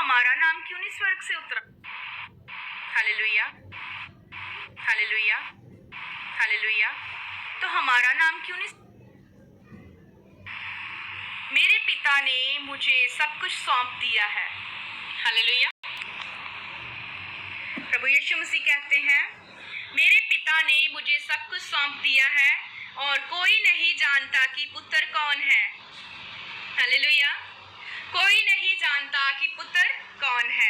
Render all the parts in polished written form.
हमारा नाम क्यों नहीं स्वर्ग से उतरा? Hallelujah, hallelujah, hallelujah. तो हमारा नाम क्यों नहीं? मेरे पिता ने मुझे सब कुछ सौंप दिया है। हालेलुया। प्रभु यीशु मसीह कहते हैं, मेरे पिता ने मुझे सब कुछ सौंप दिया है और कोई नहीं जानता कि पुत्र कौन है। हालेलुया। कोई नहीं जानता कि पुत्र कौन है।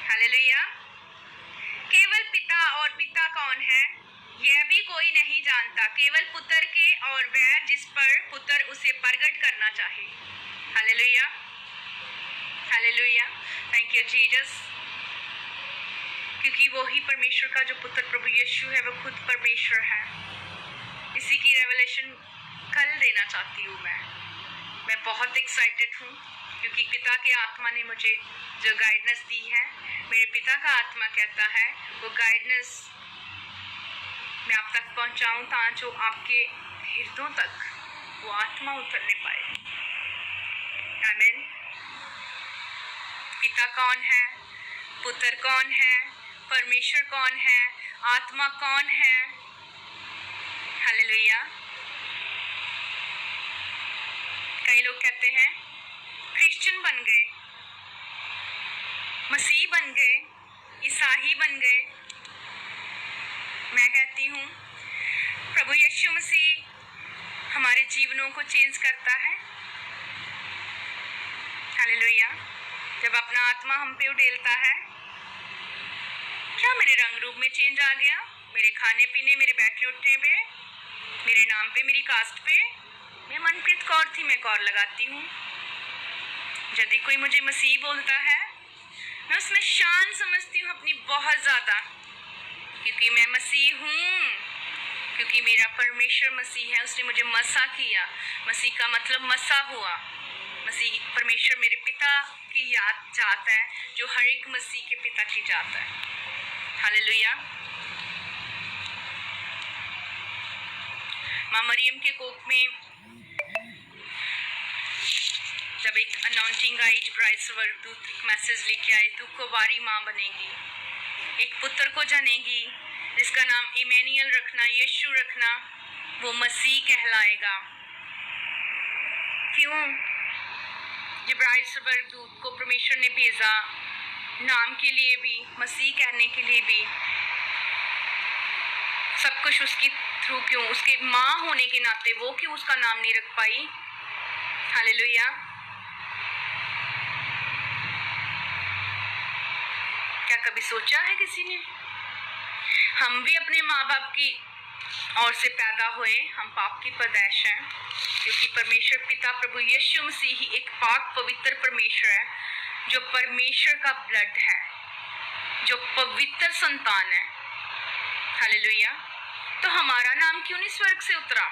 हालेलुया। केवल पिता, और पिता कौन है यह भी कोई नहीं जानता, केवल पुत्र के और वह जिस पर पुत्र उसे प्रकट करना चाहे। Hallelujah, hallelujah. Thank you Jesus. क्योंकि वो ही परमेश्वर का जो पुत्र प्रभु यीशु है वो खुद परमेश्वर है। इसी की रेवलेशन कल देना चाहती हूँ मैं बहुत एक्साइटेड हूँ क्योंकि पिता के आत्मा ने मुझे जो गाइडेंस दी है, मेरे पिता का आत्मा कहता है वो गाइडेंस मैं आप तक पहुँचाऊँ ताकि आपके हृदयों तक वो आत्मा उतरने पाए। आमीन। पिता कौन है, पुत्र कौन है, परमेश्वर कौन है, आत्मा कौन है। हालेलुया। कई लोग कहते हैं क्रिश्चियन बन गए, मसीह बन गए, ईसाई बन गए। मैं कहती हूँ प्रभु यीशु मसीह हमारे जीवनों को चेंज करता है। हालेलुया। जब अपना आत्मा हम पे उड़ेलता है, क्या मेरे रंग रूप में चेंज आ गया? मेरे खाने पीने, मेरे बैठने उठने पे, मेरे नाम पे, मेरी कास्ट पे? मैं मनप्रीत कौर थी, मैं कौर लगाती हूँ। यदि कोई मुझे मसीह बोलता है, मैं उसमें शान समझती हूँ अपनी बहुत ज़्यादा, क्योंकि मैं मसीह हूँ, क्योंकि मेरा परमेश्वर मसीह है, उसने मुझे मसा किया। मसीह का मतलब मसा हुआ। मसीह परमेश्वर मेरे पिता की याद जात है, जो हर एक मसीह के पिता की जात है। हालेलुया। माँ मरियम के कोख में जब एक अनाउंसिंग आई, जिब्राइल स्वर्गदूत एक मैसेज लेके आए, तू कुंवारी माँ बनेगी, एक पुत्र को जनेगी, जिसका नाम इमैनुएल रखना, यीशु रखना, वो मसीह कहलाएगा। क्यों? जिब्राइल स्वर्गदूत को परमेश्वर ने भेजा नाम के लिए भी, मसीह कहने के लिए भी। सब कुछ उसकी थ्रू। क्यों? उसके माँ होने के नाते वो क्यों उसका नाम नहीं रख पाई? हालेलुया। क्या कभी सोचा है किसी ने? हम भी अपने माँ बाप की ओर से पैदा हुए, हम पाप की पैदाइश हैं, क्योंकि परमेश्वर पिता प्रभु यीशु मसीह ही एक पाक पवित्र परमेश्वर है, जो परमेश्वर का ब्लड है, जो पवित्र संतान है। हालेलुया। तो हमारा नाम क्यों नहीं स्वर्ग से उतरा?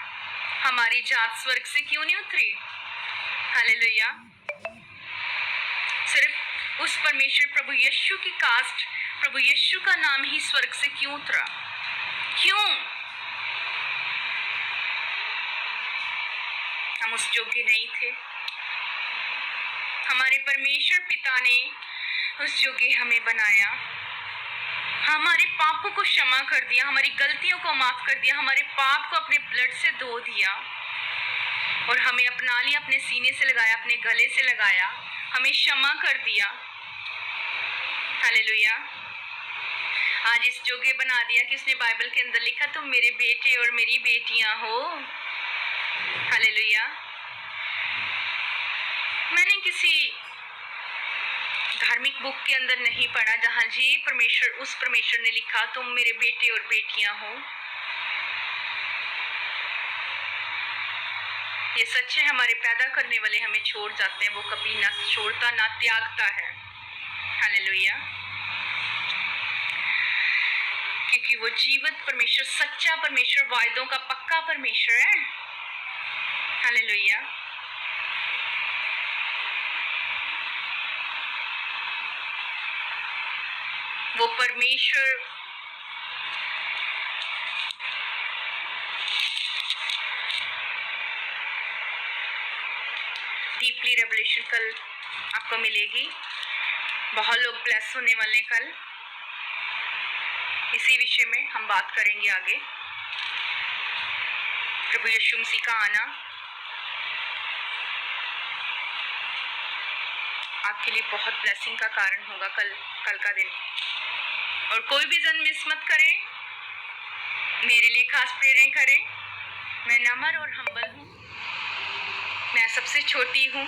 हमारी जात स्वर्ग से क्यों नहीं उतरी? हालेलुया। सिर्फ उस परमेश्वर प्रभु यीशु की कास्ट, प्रभु यीशु का नाम ही स्वर्ग से क्यों उतरा? क्यों? हम उस योग्य नहीं थे। हमारे परमेश्वर पिता ने उस योग्य हमें बनाया, हमारे पापों को क्षमा कर दिया, हमारी गलतियों को माफ कर दिया, हमारे पाप को अपने ब्लड से धो दिया और हमें अपना लिया, अपने सीने से लगाया, अपने गले से लगाया, हमें क्षमा कर दिया। हालेलुया। आज इस जोगे बना दिया कि उसने बाइबल के अंदर लिखा, तुम मेरे बेटे और मेरी बेटियां हो। हालेलुया। मैंने किसी धार्मिक बुक के अंदर नहीं पढ़ा जहां जी परमेश्वर, उस परमेश्वर ने लिखा तुम मेरे बेटे और बेटियां हो। ये सच है, हमारे पैदा करने वाले हमें छोड़ जाते हैं, वो कभी ना छोड़ता ना त्यागता है। हालेलुया। क्योंकि वो जीवित परमेश्वर, सच्चा परमेश्वर, वायदों का पक्का परमेश्वर है। हालेलुया। वो परमेश्वर डीपली रेवलेशन कल आपको मिलेगी। बहुत लोग ब्लेस होने वाले हैं कल। इसी विषय में हम बात करेंगे आगे। प्रभु यीशु मसीह का आना आपके लिए बहुत ब्लेसिंग का कारण होगा कल का दिन। और कोई भी जन मिस मत करें, मेरे लिए खास प्रेयरें करें। मैं नम्र और हम्बल हूँ, मैं सबसे छोटी हूँ,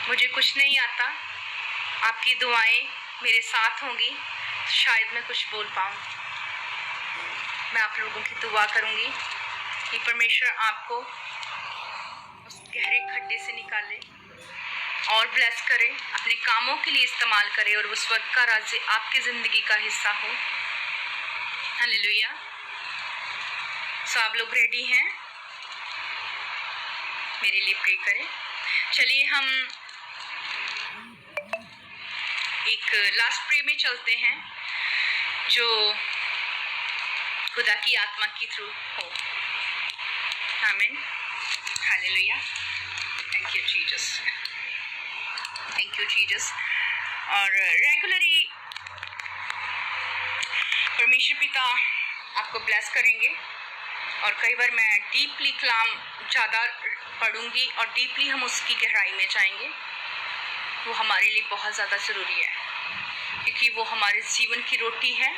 मुझे कुछ नहीं आता। आपकी दुआएं मेरे साथ होंगी तो शायद मैं कुछ बोल पाऊँ। मैं आप लोगों की दुआ करूँगी कि परमेश्वर आपको उस गहरे खड्डे से निकाले और ब्लेस करे, अपने कामों के लिए इस्तेमाल करे और वो स्वर्ग का राज्य आपकी ज़िंदगी का हिस्सा हो। हालेलुया। सो आप लोग रेडी हैं? मेरे लिए प्रे करें। चलिए हम एक लास्ट प्रे में चलते हैं जो खुदा की आत्मा की थ्रू हो। आमीन। Hallelujah. Thank you Jesus, thank you Jesus. और रेगुलरली परमेश्वर पिता आपको ब्लेस करेंगे। और कई बार मैं डीपली कलाम ज़्यादा पढ़ूंगी और डीपली हम उसकी गहराई में जाएंगे। वो हमारे लिए बहुत ज़्यादा ज़रूरी है क्योंकि वो हमारे जीवन की रोटी है।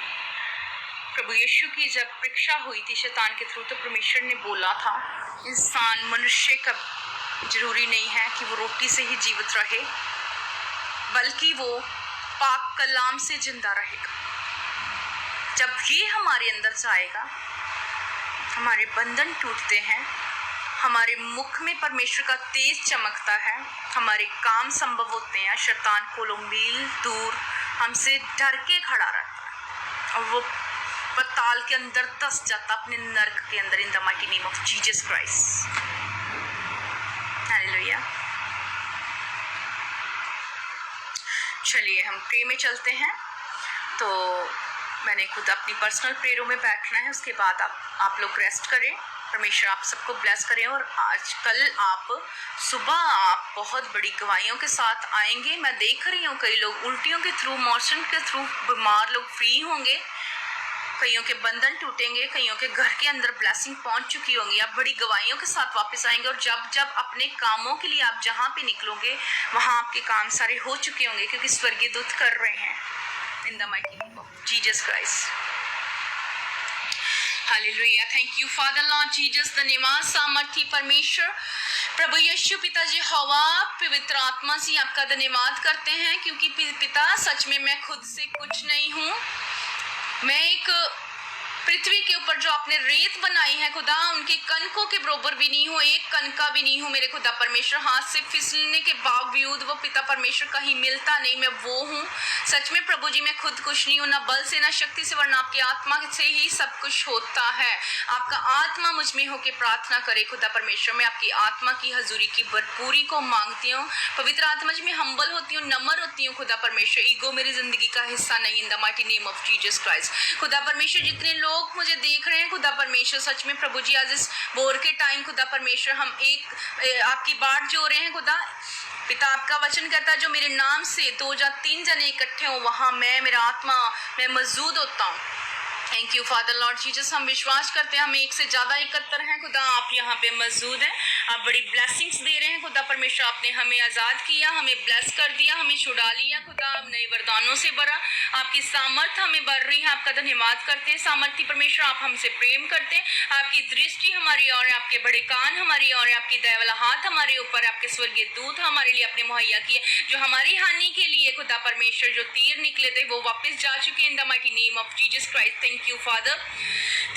प्रभु यीशु की जब परीक्षा हुई थी शैतान के थ्रू, तो परमेश्वर ने बोला था इंसान मनुष्य का जरूरी नहीं है कि वो रोटी से ही जीवित रहे, बल्कि वो पाक कलाम से जिंदा रहेगा। जब ये हमारे अंदर जाएगा, हमारे बंधन टूटते हैं, हमारे मुख में परमेश्वर का तेज चमकता है, हमारे काम संभव होते हैं, शैतान कोलों मील दूर हमसे डर के खड़ा रहता है और वो पताल के अंदर धंस जाता, अपने नर्क के अंदर। In the mighty name of Jesus Christ. Hallelujah. चलिए हम प्रे में चलते हैं। तो मैंने खुद अपनी पर्सनल प्रेयरों में बैठना है, उसके बाद आप लोग रेस्ट करें। परमेश्वर आप सबको ब्लेस करें। और आज कल आप सुबह बहुत बड़ी गवाहियों के साथ आएंगे। मैं देख रही हूँ कई लोग उल्टियों के थ्रू, मोशन के थ्रू बीमार लोग फ्री होंगे, कईयों के बंधन टूटेंगे, कईयों के घर के अंदर ब्लेसिंग पहुंच चुकी होंगी। आप बड़ी गवाहियों के साथ वापस आएंगे और जब अपने कामों के लिए आप जहाँ पे निकलोगे वहाँ आपके काम सारे हो चुके होंगे क्योंकि स्वर्गीय दूत कर रहे हैं। In the mighty name of Jesus Christ. Hallelujah. Thank you father Lord Jesus, धन्यवाद सामर्थी परमेश्वर प्रभु यीशु पिता जी हवा पवित्र आत्मा से आपका धन्यवाद करते हैं क्योंकि पिता सच में मैं खुद से कुछ नहीं हूँ। मैं एक पृथ्वी के ऊपर जो आपने रेत बनाई है खुदा, उनके कणकों के बरोबर भी नहीं हूँ, एक कण का भी नहीं हूँ मेरे खुदा परमेश्वर। हाथ से फिसलने के बावजूद वो पिता परमेश्वर कहीं मिलता नहीं, मैं वो हूँ। सच में प्रभु जी मैं खुद कुछ नहीं हूँ, ना बल से ना शक्ति से, वरना आपकी आत्मा से ही सब कुछ होता है। आपका आत्मा मुझ में होके प्रार्थना करे खुदा परमेश्वर। मैं आपकी आत्मा की हजूरी की भरपूरी को मांगती हूँ। पवित्र आत्मा जी मैं हम्बल होती हूँ, नम्र होती हूँ खुदा परमेश्वर। ईगो मेरी जिंदगी का हिस्सा नहीं। In the mighty name of Jesus Christ खुदा परमेश्वर, जितने लोग मुझे देख रहे हैं खुदा परमेश्वर, सच में प्रभु जी आज इस बोर के टाइम खुदा परमेश्वर हम एक आपकी बाट जो रहे हैं खुदा पिता। आपका वचन कहता है जो मेरे नाम से 2 या 3 जने इकट्ठे हो वहां मेरा आत्मा मैं मौजूद होता हूँ। Thank you father Lord Jesus. हम विश्वास करते हैं हम 1 से ज़्यादा एकत्र हैं खुदा, आप यहाँ पे मौजूद हैं। आप बड़ी ब्लेसिंग्स दे रहे हैं खुदा परमेश्वर। आपने हमें आज़ाद किया, हमें ब्लेस कर दिया, हमें छुड़ा लिया खुदा, नए वरदानों से भरा। आपकी सामर्थ हमें बढ़ रही है, आपका धन्यवाद करते हैं सामर्थी परमेश्वर। आप हमसे प्रेम करते हैं, आपकी दृष्टि हमारी और है, आपके बड़े कान हमारी और है, आपकी दया वाला हाथ हमारे ऊपर, आपके स्वर्गीय दूत हमारे लिए आपने मुहैया किए जो हमारी हानि के लिए खुदा परमेश्वर जो तीर निकले थे वो वापस जा चुके। In the mighty name of Jesus Christ. Thank you father,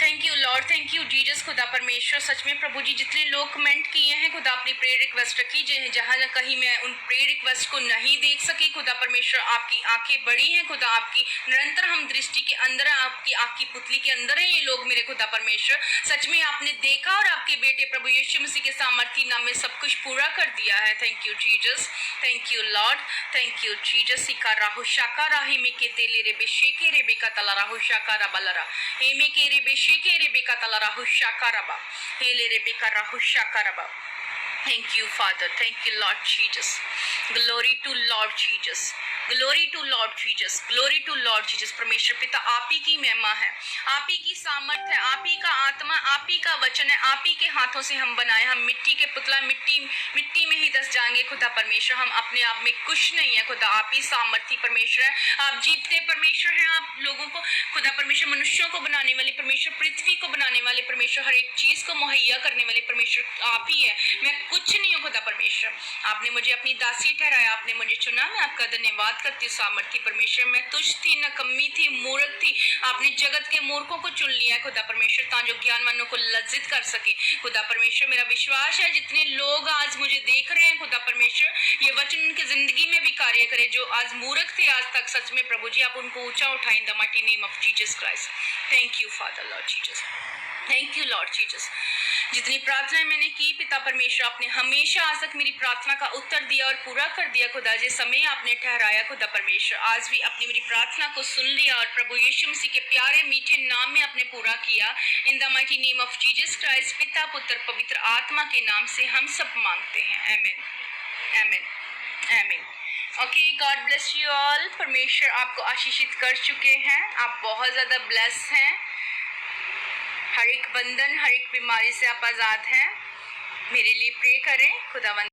thank you Lord, thank you Jesus खुदा परमेश्वर। सच में प्रभु जी जितने लोग कमेंट किए हैं खुदा अपनी प्रेयर रिक्वेस्ट रखी जहाँ कहीं मैं उन प्रेयर रिक्वेस्ट को नहीं देख सकी खुदा परमेश्वर, आपकी आंखें बड़ी हैं खुदा, आपकी निरंतर हम दृष्टि के अंदर, आपकी आंख की पुतली के अंदर है ये लोग मेरे खुदा परमेश्वर। सच में आपने देखा और आपके बेटे प्रभु यीशु मसीह के सामर्थी नाम में सब कुछ पूरा कर दिया है। Thank you Jesus, thank you Lord, thank you Jesus. सिका राहु शाका राही में के तेले रे बेशेके रे बेका तला राहु शाका रबलरा हेमे के रे बेशेके रे बेका तला राहु शाका रबा हेले रे बेका राहु शाका रबा Thank you, Father. Thank you, Lord Jesus. Glory to Lord Jesus. Glory to Lord Jesus. Glory to Lord Jesus. परमेश्वर पिता, आप ही की महिमा है, आप ही की सामर्थ है, आप ही का आत्मा, आप ही का वचन है, आप ही के हाथों से हम बनाए। हम मिट्टी के पुतला, मिट्टी में ही दस जाएंगे खुदा परमेश्वर। हम अपने आप में कुछ नहीं है खुदा, आप ही सामर्थी परमेश्वर है, आप जीतते परमेश्वर हैं। आप लोगों को खुदा परमेश्वर, मनुष्यों को बनाने वाले परमेश्वर, पृथ्वी को बनाने वाले परमेश्वर, हर एक चीज को मुहैया करने वाले परमेश्वर आप ही है। मैं कुछ नहीं हूँ खुदा परमेश्वर, आपने मुझे अपनी दासी ठहराया, आपने मुझे चुना। मैं आपका धन्यवाद करती हूँ सामर्थी परमेश्वर। मैं तुझ थी, नकम्मी थी, मूर्ख थी, आपने जगत के मूर्खों को चुन लिया है खुदा परमेश्वर, ताकि ज्ञानवानों को लज्जित कर सके खुदा परमेश्वर। मेरा विश्वास है जितने लोग आज मुझे देख रहे हैं खुदा परमेश्वर, ये वचन उनकी जिंदगी में भी कार्य करे। जो आज मूर्ख थे आज तक, सच में प्रभु जी आप उनको ऊंचा उठाएं in the mighty name of Jesus Christ. Thank you father Lord Jesus, thank you Lord Jesus. जितनी प्रार्थनाएं मैंने की पिता परमेश्वर, आपने हमेशा आज तक मेरी प्रार्थना का उत्तर दिया और पूरा कर दिया खुदा। जिस समय आपने ठहराया खुदा परमेश्वर, आज भी अपनी मेरी प्रार्थना को सुन लिया और प्रभु यीशु मसीह के प्यारे मीठे नाम में आपने पूरा किया। In the mighty name of Jesus Christ, पिता पुत्र पवित्र आत्मा के नाम से हम सब मांगते हैं, आमीन आमीन आमीन। Okay, God bless you all. परमेश्वर आपको आशीषित कर चुके हैं, आप बहुत ज़्यादा ब्लेस हैं। हर एक बंधन, हर एक बीमारी से आप आज़ाद हैं। मेरे लिए प्रे करें। खुदावंद